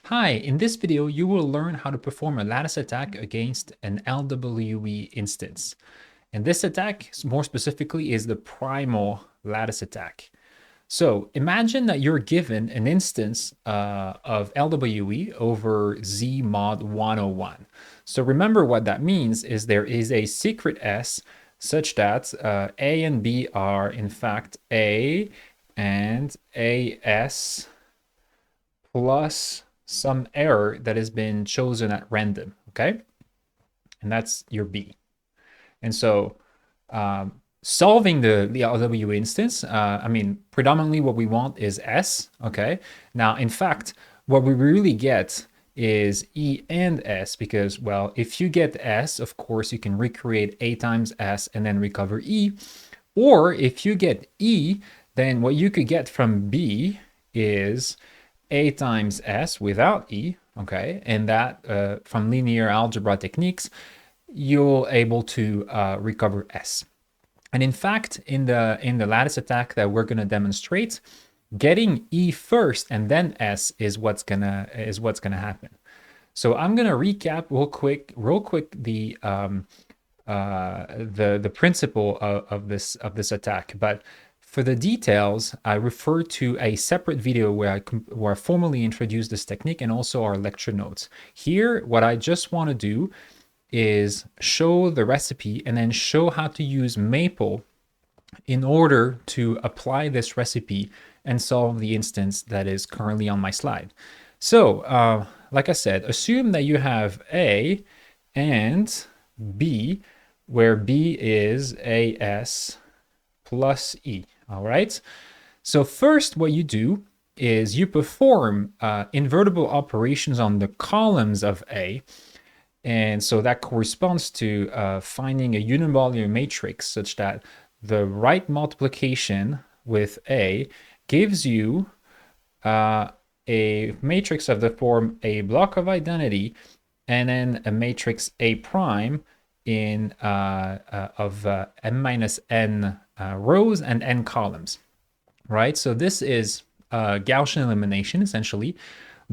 Hi, in this video, you will learn how to perform a lattice attack against an LWE instance. And this attack, more specifically, is the primal lattice attack. So imagine that you're given an instance of LWE over Z mod 101. So remember what that means is there is a secret S such that A and B are in fact A and AS plus some error that has been chosen at random, okay? And that's your B. And so solving the LW instance, predominantly what we want is S, okay? Now, in fact, what we really get is E and S because, well, if you get S, of course, you can recreate A times S and then recover E. Or if you get E, then what you could get from B is A times S without E, okay? And that, from linear algebra techniques, you're able to recover S. And in fact, in the lattice attack that we're going to demonstrate, getting E first and then S is what's gonna happen. So I'm gonna recap real quick the principle of this attack. But for the details, I refer to a separate video where I formally introduce this technique and also our lecture notes. Here, what I just want to do is show the recipe and then show how to use Maple in order to apply this recipe and solve the instance that is currently on my slide. So, like I said, assume that you have A and B, where B is AS plus E, all right? So first what you do is you perform invertible operations on the columns of A, and so that corresponds to finding a unimodular matrix such that the right multiplication with A gives you a matrix of the form a block of identity and then a matrix A prime in of m minus n rows and n columns, right? So this is Gaussian elimination essentially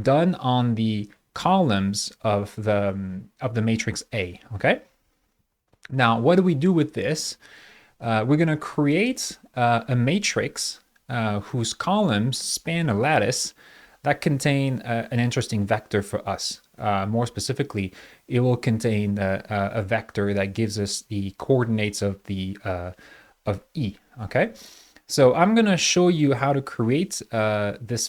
done on the columns of the matrix A, okay? Now, what do we do with this? We're going to create a matrix whose columns span a lattice that contain an interesting vector for us. More specifically, it will contain a vector that gives us the coordinates of the of E. Okay, so I'm gonna show you how to create this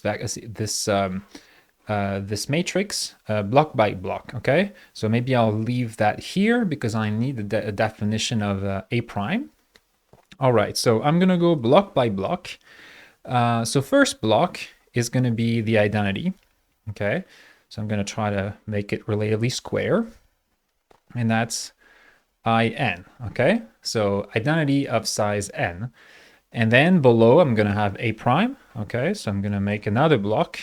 matrix block by block. Okay, so maybe I'll leave that here because I need a definition of A prime. All right, so I'm gonna go block by block. So first block is going to be the identity. Okay, so I'm going to try to make it relatively square, and that's in. Okay, so identity of size n, and then below I'm going to have a prime. Okay, so I'm going to make another block,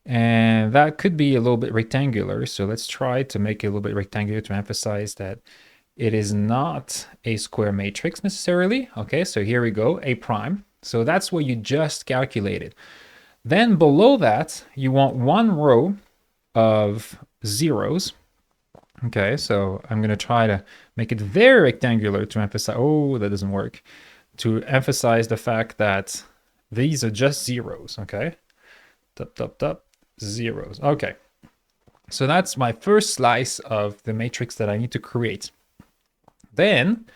and that could be a little bit rectangular. So let's try to make it a little bit rectangular to emphasize that it is not a square matrix necessarily. Okay, so here we go, a prime. So that's what you just calculated. Then below that, you want one row of zeros. Okay, so I'm going to try to make it very rectangular to emphasize, oh, that doesn't work, to emphasize the fact that these are just zeros, okay? Zeros. Okay, so that's my first slice of the matrix that I need to create. Then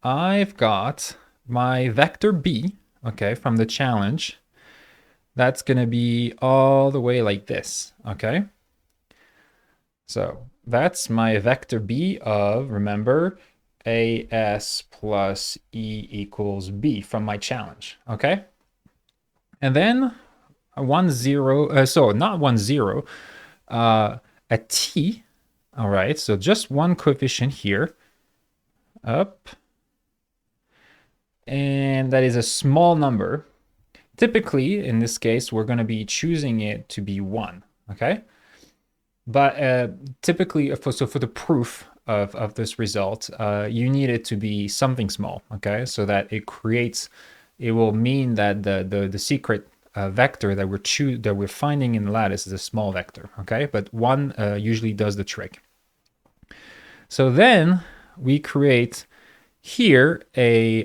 I've got my vector B, okay, from the challenge. That's going to be all the way like this, okay? So that's my vector B of, remember, AS plus E equals B from my challenge, okay? And then not 1, 0, a T, all right? So just one coefficient here, up, and that is a small number. Typically, in this case, we're going to be choosing it to be 1, okay? But typically, for the proof of this result, you need it to be something small, okay? So that it will mean that the secret vector that we're finding in the lattice is a small vector, okay? But one usually does the trick. So then we create here a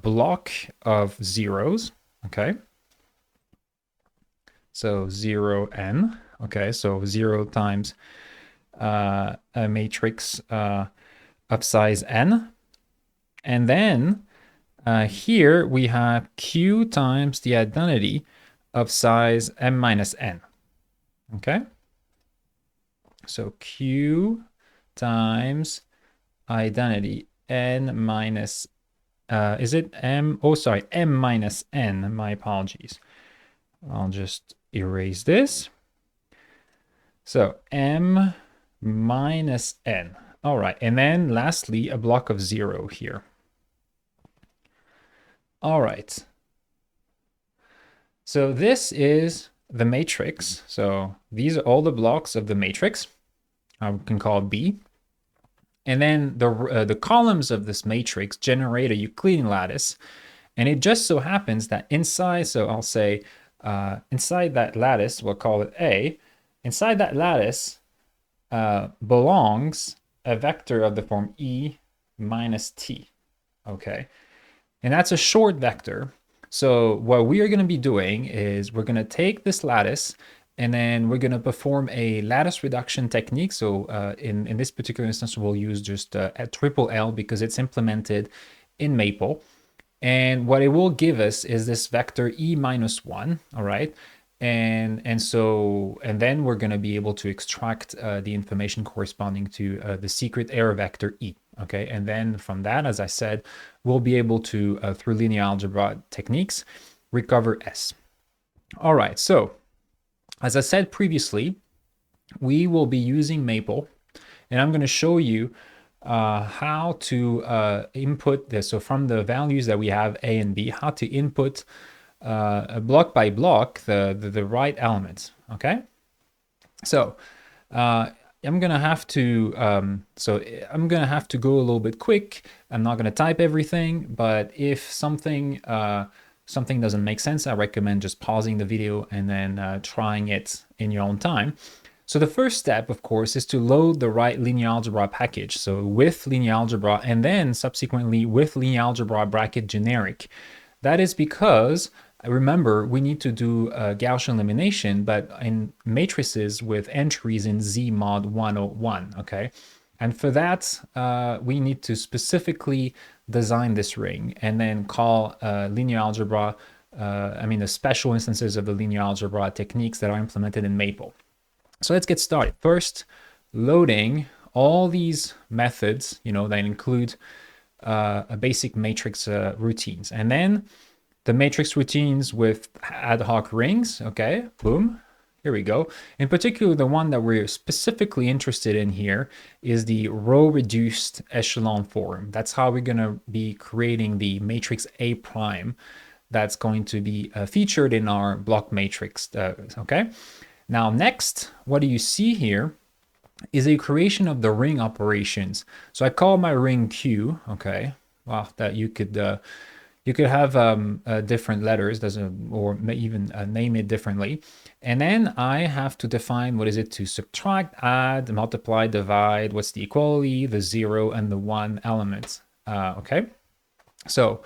block of zeros, okay? So 0n, okay? So 0 times a matrix of size n. And then here we have q times the identity of size m minus n, okay? So q times identity n minus, is it m? Oh, sorry, m minus n, my apologies. I'll just erase this. So m minus n. All right, and then lastly, a block of 0 here. All right. So this is the matrix. So these are all the blocks of the matrix. I can call B. And then the columns of this matrix generate a Euclidean lattice. And it just so happens that inside, so I'll say inside that lattice, we'll call it A. Inside that lattice belongs a vector of the form E minus T, okay? And that's a short vector. So what we are going to be doing is we're going to take this lattice and then we're going to perform a lattice reduction technique. So in this particular instance, we'll use just a triple L because it's implemented in Maple. And what it will give us is this vector E minus 1, all right? And then we're going to be able to extract the information corresponding to the secret error vector E, okay? And then from that, as I said, we'll be able to, through linear algebra techniques, recover S. All right, so as I said previously, we will be using Maple, and I'm going to show you how to input this. So from the values that we have A and B, how to input block by block the right elements, okay? So I'm gonna have to go a little bit quick. I'm not gonna type everything, but if something doesn't make sense, I recommend just pausing the video and then trying it in your own time. So the first step, of course, is to load the right linear algebra package. So with linear algebra and then subsequently with linear algebra bracket generic. That is because, remember, we need to do Gaussian elimination, but in matrices with entries in Z mod 101, okay? And for that, we need to specifically design this ring and then call linear algebra, the special instances of the linear algebra techniques that are implemented in Maple. So let's get started. First, loading all these methods, that include a basic matrix routines. And then the matrix routines with ad hoc rings, okay, boom, here we go. In particular, the one that we're specifically interested in here is the row reduced echelon form. That's how we're gonna be creating the matrix A prime that's going to be featured in our block matrix, okay? Now, next, what do you see here is a creation of the ring operations. So I call my ring Q, okay? Well, that you could have different letters, or even name it differently. And then I have to define what is it to subtract, add, multiply, divide, what's the equality, the 0, and the 1 elements, okay? So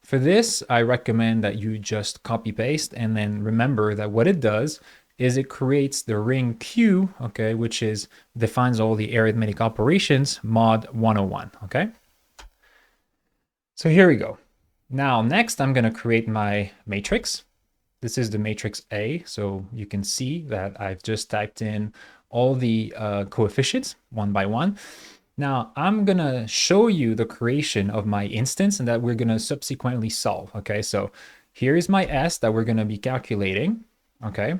for this, I recommend that you just copy paste and then remember that what it does is it creates the ring Q, okay, which defines all the arithmetic operations mod 101, okay? So here we go. Now, next I'm gonna create my matrix. This is the matrix A, so you can see that I've just typed in all the coefficients one by one. Now, I'm gonna show you the creation of my instance and that we're gonna subsequently solve, okay? So here is my S that we're gonna be calculating, okay?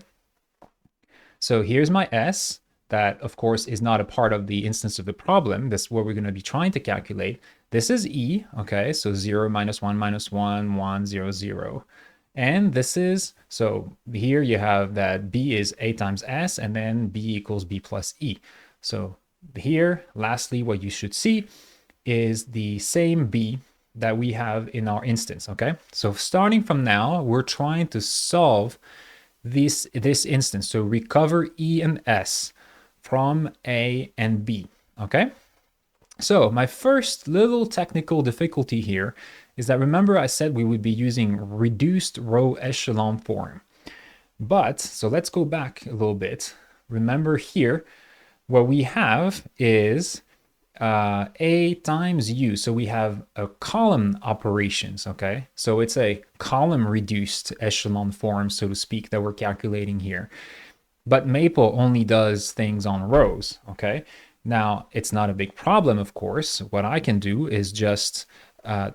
So here's my S that, of course, is not a part of the instance of the problem. This is what we're going to be trying to calculate. This is E, okay? So 0 minus 1 minus 1, 1, 0, 0. And this is, so here you have that B is A times S, and then B equals B plus E. So here, lastly, what you should see is the same B, that we have in our instance, okay? So starting from now, we're trying to solve this instance, so recover E and S from A and B, okay? So my first little technical difficulty here is that, remember I said we would be using reduced row echelon form. But, so let's go back a little bit. Remember here, what we have is A times U. So we have a column operations, okay? So it's a column reduced echelon form, so to speak, that we're calculating here. But Maple only does things on rows, okay? Now, it's not a big problem, of course. What I can do is just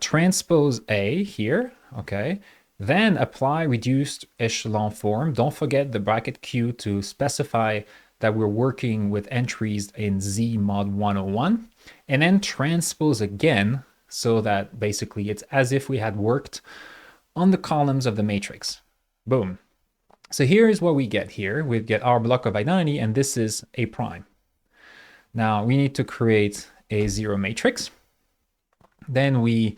transpose A here, okay? Then apply reduced echelon form. Don't forget the bracket Q to specify that we're working with entries in Z mod 101. And then transpose again so that basically it's as if we had worked on the columns of the matrix. Boom. So here's what we get here. We get our block of identity, and this is A prime. Now we need to create a zero matrix. Then we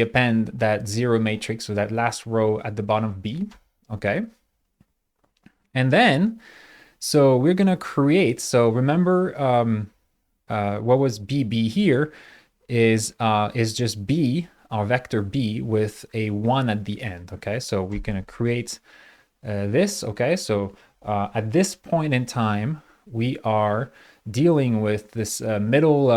append that zero matrix, so that last row at the bottom of B, okay? And then, so we're gonna create, so remember what was BB here is just B, our vector B with a 1 at the end, okay? So we're gonna create this, okay? So at this point in time, we are dealing with this middle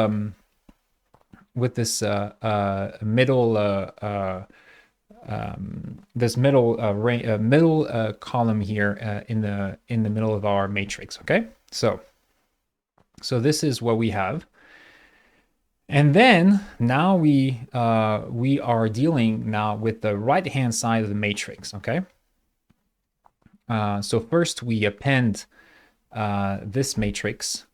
column here in the middle of our matrix, okay? So this is what we have. And then now we are dealing now with the right-hand side of the matrix, okay? So first we append this matrix.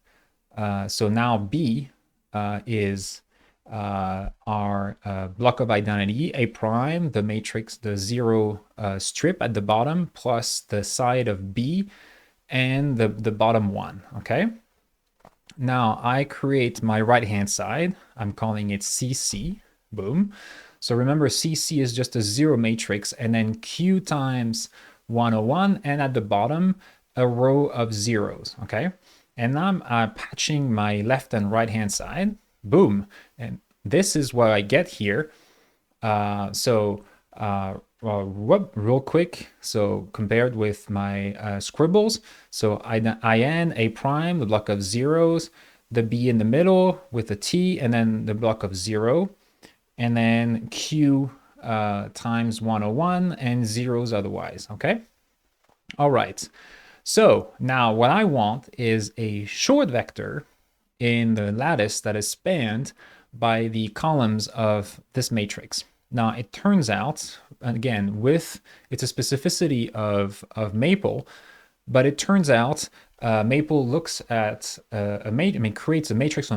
So now B is our block of identity, A prime, the matrix, the zero strip at the bottom, plus the side of B and the bottom one, okay? Now I create my right-hand side. I'm calling it CC, boom. So remember, CC is just a zero matrix, and then Q times 101, and at the bottom, a row of zeros, okay? And now I'm patching my left and right-hand side, boom. And this is what I get here. Real quick, so compared with my scribbles, so IN, A prime, the block of zeros, the B in the middle with a T, and then the block of 0, and then Q times 101 and zeros otherwise, okay? All right, so now what I want is a short vector in the lattice that is spanned by the columns of this matrix. Now it turns out, again, it's a specificity of Maple, but it turns out Maple looks at creates a matrix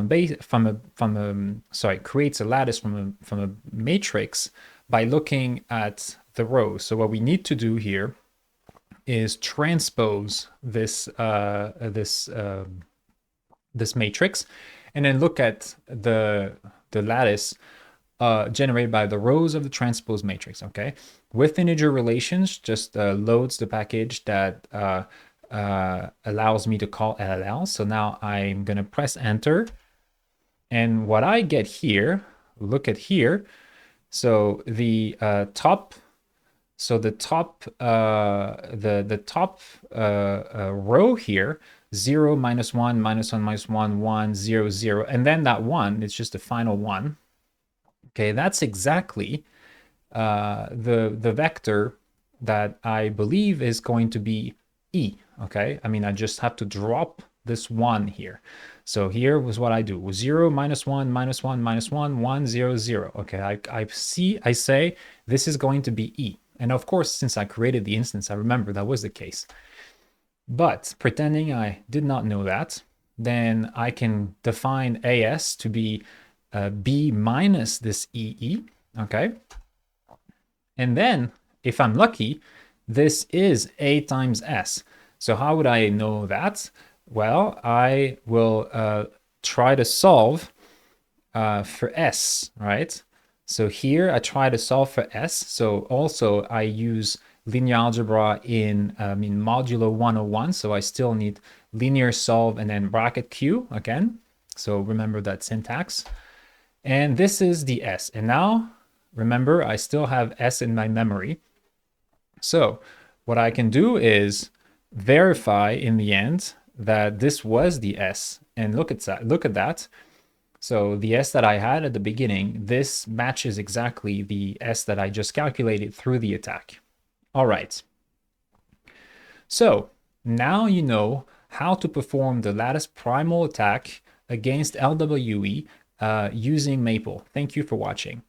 creates a lattice from a matrix by looking at the rows. So what we need to do here is transpose this this matrix, and then look at the lattice generated by the rows of the transpose matrix, okay? With integer relations, just loads the package that allows me to call LLL. So now I'm gonna press enter, and what I get here, look at here, so the top row here, 0, minus 1, minus 1, minus 1, 1, 0, 0, and then that 1, it's just the final 1. Okay, that's exactly the vector that I believe is going to be E, okay? I mean, I just have to drop this 1 here. So here was what I do, 0, minus 1, minus 1, minus 1, 1, 0, 0. Okay, I say this is going to be E. And of course, since I created the instance, I remember that was the case. But pretending I did not know that, then I can define AS to be B minus this EE, okay? And then, if I'm lucky, this is A times S. So how would I know that? Well, I will try to solve for S, right? So here I try to solve for S. So also I use linear algebra in modulo 101. So I still need linear solve and then bracket Q again. So remember that syntax. And this is the S. And now remember, I still have S in my memory. So what I can do is verify in the end that this was the S. And look at that. Look at that. So the S that I had at the beginning, this matches exactly the S that I just calculated through the attack. All right. So now you know how to perform the lattice primal attack against LWE using Maple. Thank you for watching.